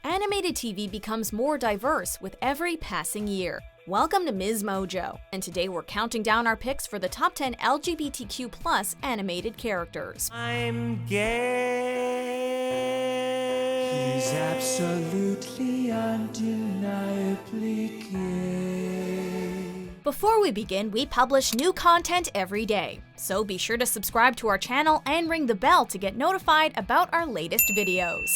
Animated TV becomes more diverse with every passing year. Welcome to MsMojo, and today we're counting down our picks for the top 10 LGBTQ+ animated characters. I'm gay. He's absolutely undeniably gay. Before we begin, we publish new content every day, so be sure to subscribe to our channel and ring the bell to get notified about our latest videos.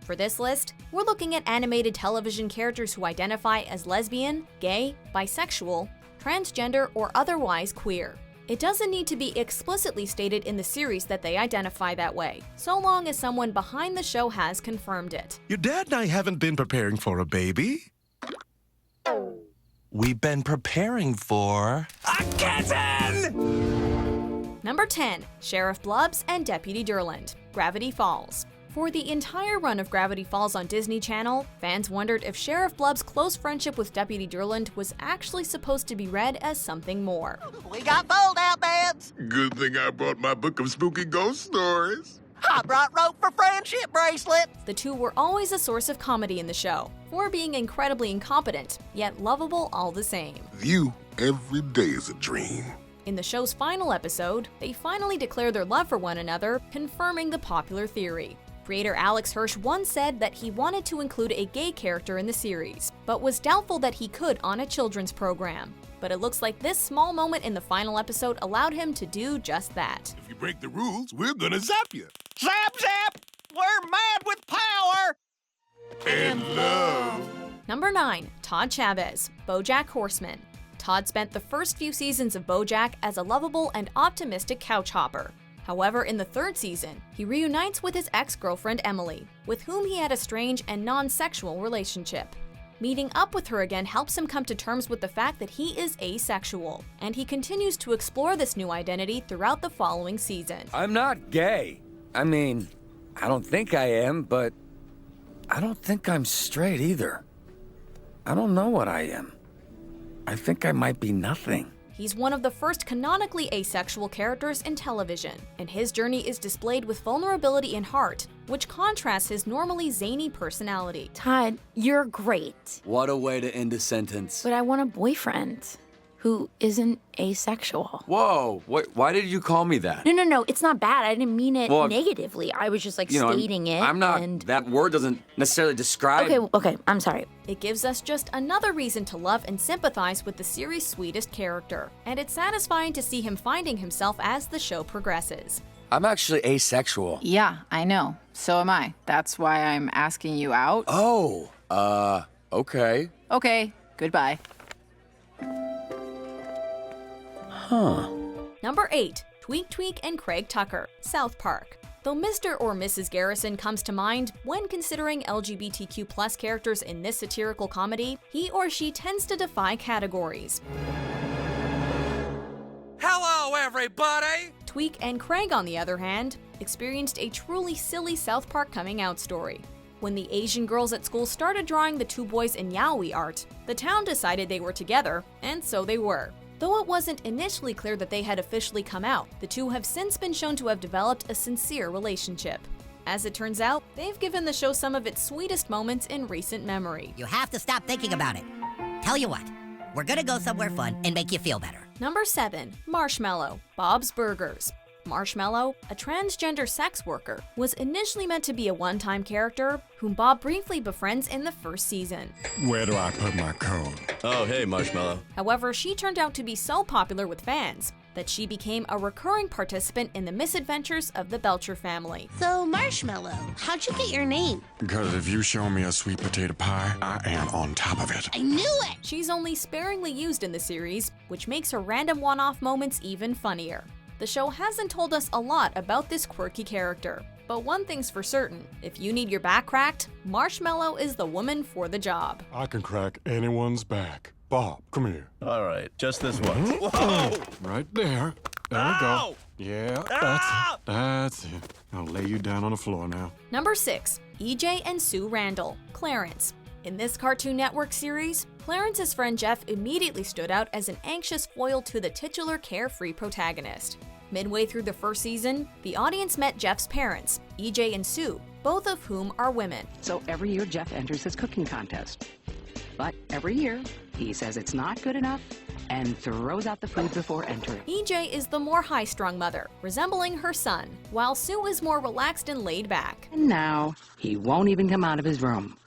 For this list, we're looking at animated television characters who identify as lesbian, gay, bisexual, transgender, or otherwise queer. It doesn't need to be explicitly stated in the series that they identify that way, so long as someone behind the show has confirmed it. Your dad and I haven't been preparing for a baby. We've been preparing for a kitten! Number 10. Sheriff Blubs and Deputy Durland, Gravity Falls. For the entire run of Gravity Falls on Disney Channel, fans wondered if Sheriff Blubs' close friendship with Deputy Durland was actually supposed to be read as something more. We got fold-out beds. Good thing I brought my book of spooky ghost stories. I brought rope for friendship bracelet. The two were always a source of comedy in the show, for being incredibly incompetent, yet lovable all the same. You, every day is a dream. In the show's final episode, they finally declare their love for one another, confirming the popular theory. Creator Alex Hirsch once said that he wanted to include a gay character in the series, but was doubtful that he could on a children's program. But it looks like this small moment in the final episode allowed him to do just that. If you break the rules, we're gonna zap you. Zap, zap. We're mad with power. And love. Number 9. Todd Chavez, BoJack Horseman. Todd spent the first few seasons of BoJack as a lovable and optimistic couch hopper. However, in the third season, he reunites with his ex-girlfriend Emily, with whom he had a strange and non-sexual relationship. Meeting up with her again helps him come to terms with the fact that he is asexual, and he continues to explore this new identity throughout the following season. I'm not gay. I mean, I don't think I am, but I don't think I'm straight either. I don't know what I am. I think I might be nothing. He's one of the first canonically asexual characters in television, and his journey is displayed with vulnerability and heart, which contrasts his normally zany personality. Todd, you're great, What a way to end a sentence. but I want a boyfriend who isn't asexual. Whoa, why did you call me that? No, it's not bad. I didn't mean it Well, negatively. I was just like I'm- stating it. I'm not, and... that word doesn't necessarily describe. Okay, I'm sorry. It gives us just another reason to love and sympathize with the series' sweetest character, and it's satisfying to see him finding himself as the show progresses. I'm actually asexual. Yeah, I know. So am I. That's why I'm asking you out. Oh, okay. Okay, goodbye. Number 8. Tweek and Craig Tucker, South Park. Though Mr. or Mrs. Garrison comes to mind when considering LGBTQ+ characters in this satirical comedy, he or she tends to defy categories. Hello, everybody! Tweek and Craig, on the other hand, experienced a truly silly South Park coming out story. When the Asian girls at school started drawing the two boys in yaoi art, the town decided they were together, and so they were. Though it wasn't initially clear that they had officially come out, the two have since been shown to have developed a sincere relationship. As it turns out, they've given the show some of its sweetest moments in recent memory. You have to stop thinking about it. Tell you what, we're gonna go somewhere fun and make you feel better. Number 7. Marshmallow, Bob's Burgers. Marshmallow, a transgender sex worker, was initially meant to be a one-time character whom Bob briefly befriends in the first season. Where do I put my code? Oh, hey, Marshmallow. However, she turned out to be so popular with fans that she became a recurring participant in the misadventures of the Belcher family. So, Marshmallow, how'd you get your name? Because if you show me a sweet potato pie, I am on top of it. I knew it! She's only sparingly used in the series, which makes her random one-off moments even funnier. The show hasn't told us a lot about this quirky character, but one thing's for certain, if you need your back cracked, Marshmallow is the woman for the job. I can crack anyone's back. Bob, come here. All right, just this once. Whoa! Right there. There we go. Yeah, that's it. I'll lay you down on the floor now. Number 6. EJ and Sue Randall, Clarence. In this Cartoon Network series, Clarence's friend Jeff immediately stood out as an anxious foil to the titular carefree protagonist. Midway through the first season, the audience met Jeff's parents, EJ and Sue, both of whom are women. So every year Jeff enters his cooking contest. But every year, he says it's not good enough and throws out the food before entering. EJ is the more high-strung mother, resembling her son, while Sue is more relaxed and laid back. And now, he won't even come out of his room.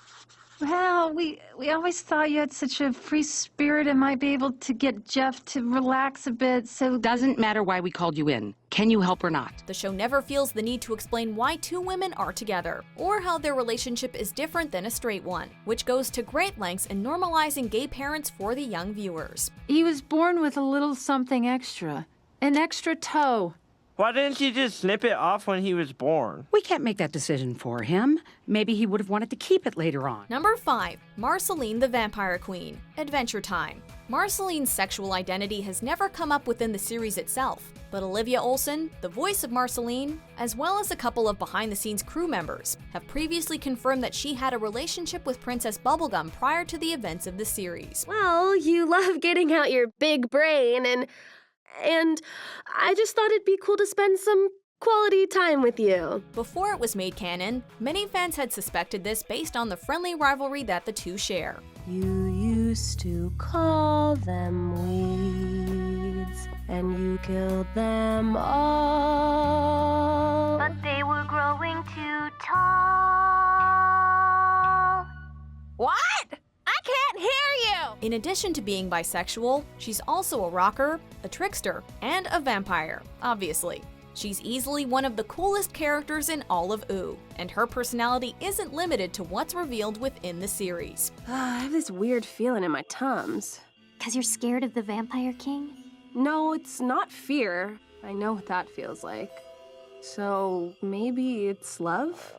Well, we always thought you had such a free spirit and might be able to get Jeff to relax a bit, so... Doesn't matter why we called you in. Can you help or not? The show never feels the need to explain why two women are together, or how their relationship is different than a straight one, which goes to great lengths in normalizing gay parents for the young viewers. He was born with a little something extra. An extra toe. Why didn't you just snip it off when he was born? We can't make that decision for him. Maybe he would have wanted to keep it later on. Number 5. Marceline the Vampire Queen. Adventure Time. Marceline's sexual identity has never come up within the series itself, but Olivia Olson, the voice of Marceline, as well as a couple of behind-the-scenes crew members, have previously confirmed that she had a relationship with Princess Bubblegum prior to the events of the series. Well, you love getting out your big brain, and I just thought it'd be cool to spend some quality time with you. Before it was made canon, many fans had suspected this based on the friendly rivalry that the two share. You used to call them weeds, and you killed them all. But they were growing too tall. What? I can't hear you! In addition to being bisexual, she's also a rocker, a trickster, and a vampire, obviously. She's easily one of the coolest characters in all of OO, and her personality isn't limited to what's revealed within the series. I have this weird feeling in my tums. 'Cause you're scared of the Vampire King? No, it's not fear. I know what that feels like. So maybe it's love?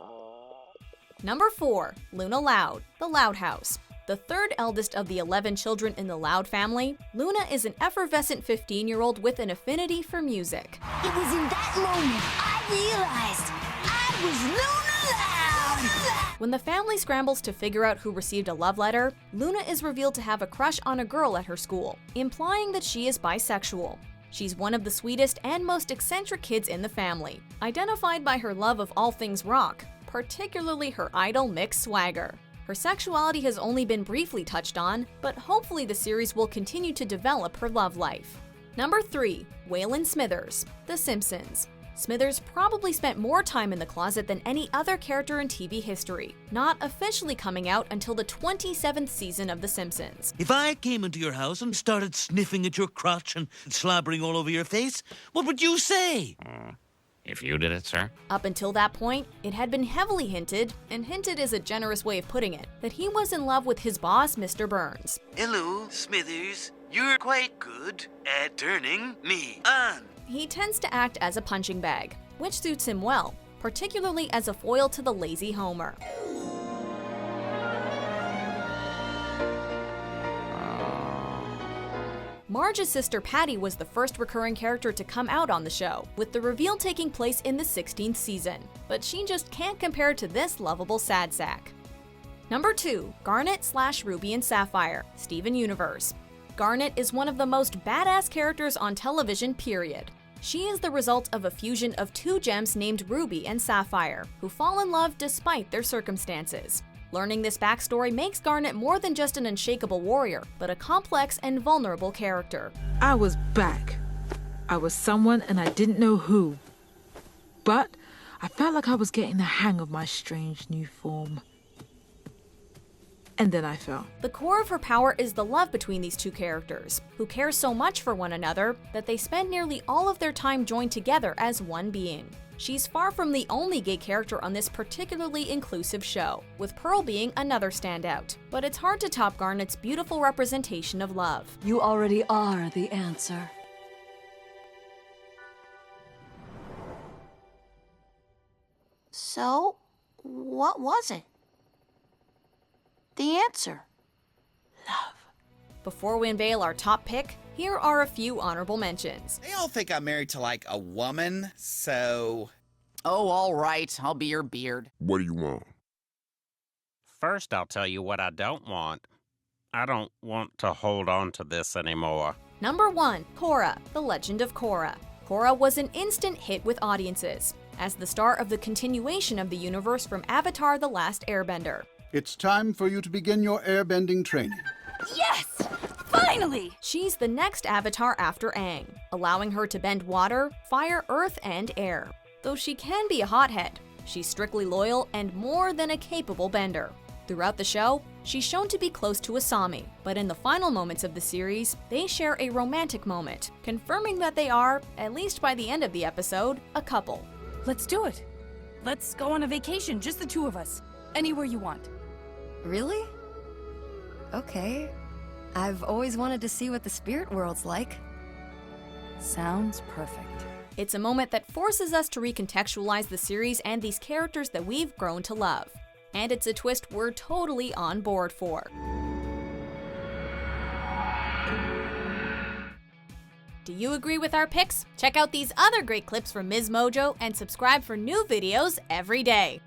Number 4. Luna Loud, the Loud House. The third eldest of the 11 children in the Loud family, Luna is an effervescent 15-year-old with an affinity for music. It was in that moment I realized I was Luna Loud! When the family scrambles to figure out who received a love letter, Luna is revealed to have a crush on a girl at her school, implying that she is bisexual. She's one of the sweetest and most eccentric kids in the family, identified by her love of all things rock, particularly her idol Mick's swagger. Her sexuality has only been briefly touched on, but hopefully the series will continue to develop her love life. Number 3. Waylon Smithers, The Simpsons. Smithers probably spent more time in the closet than any other character in TV history, not officially coming out until the 27th season of The Simpsons. If I came into your house and started sniffing at your crotch and slobbering all over your face, what would you say? If you did it, sir. Up until that point, it had been heavily hinted, and hinted is a generous way of putting it, that he was in love with his boss, Mr. Burns. Hello, Smithers. You're quite good at turning me on. He tends to act as a punching bag, which suits him well, particularly as a foil to the lazy Homer. Marge's sister Patty was the first recurring character to come out on the show, with the reveal taking place in the 16th season, but she just can't compare to this lovable sad sack. Number 2. Garnet / Ruby and Sapphire, Steven Universe. Garnet is one of the most badass characters on television, period. She is the result of a fusion of two gems named Ruby and Sapphire, who fall in love despite their circumstances. Learning this backstory makes Garnet more than just an unshakable warrior, but a complex and vulnerable character. I was back. I was someone and I didn't know who. But I felt like I was getting the hang of my strange new form. And then I fell. The core of her power is the love between these two characters, who care so much for one another that they spend nearly all of their time joined together as one being. She's far from the only gay character on this particularly inclusive show, with Pearl being another standout. But it's hard to top Garnet's beautiful representation of love. You already are the answer. So, what was it? The answer. Before we unveil our top pick, here are a few honorable mentions. They all think I'm married to, like, a woman, so... Oh, all right. I'll be your beard. What do you want? First, I'll tell you what I don't want. I don't want to hold on to this anymore. Number 1. Korra, The Legend of Korra. Korra was an instant hit with audiences. as the star of the continuation of the universe from Avatar: The Last Airbender. It's time for you to begin your airbending training. Yes! Finally! She's the next Avatar after Aang, allowing her to bend water, fire, earth, and air. Though she can be a hothead, she's strictly loyal and more than a capable bender. Throughout the show, she's shown to be close to Asami, but in the final moments of the series, they share a romantic moment, confirming that they are, at least by the end of the episode, a couple. Let's do it. Let's go on a vacation, just the two of us. Anywhere you want. Really? Okay. I've always wanted to see what the spirit world's like. Sounds perfect. It's a moment that forces us to recontextualize the series and these characters that we've grown to love. And it's a twist we're totally on board for. Do you agree with our picks? Check out these other great clips from MsMojo and subscribe for new videos every day.